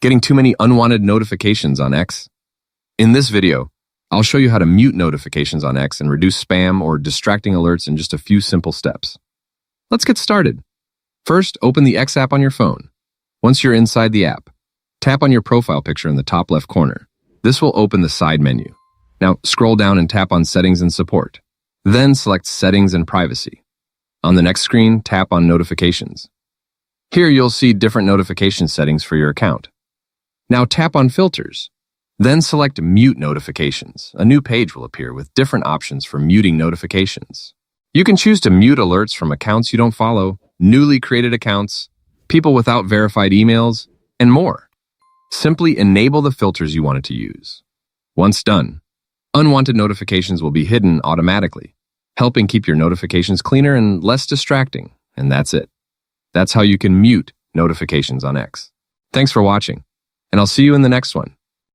Getting too many unwanted notifications on X? In this video, I'll show you how to mute notifications on X and reduce spam or distracting alerts in just a few simple steps. Let's get started. First, open the X app on your phone. Once you're inside the app, tap on your profile picture in the top left corner. This will open the side menu. Now, scroll down and tap on Settings and Support. Then select Settings and Privacy. On the next screen, tap on Notifications. Here you'll see different notification settings for your account. Now tap on Filters. Then select Mute Notifications. A new page will appear with different options for muting notifications. You can choose to mute alerts from accounts you don't follow, newly created accounts, people without verified emails, and more. Simply enable the filters you wanted to use. Once done, unwanted notifications will be hidden automatically, helping keep your notifications cleaner and less distracting. And that's it. That's how you can mute notifications on X. Thanks for watching, and I'll see you in the next one.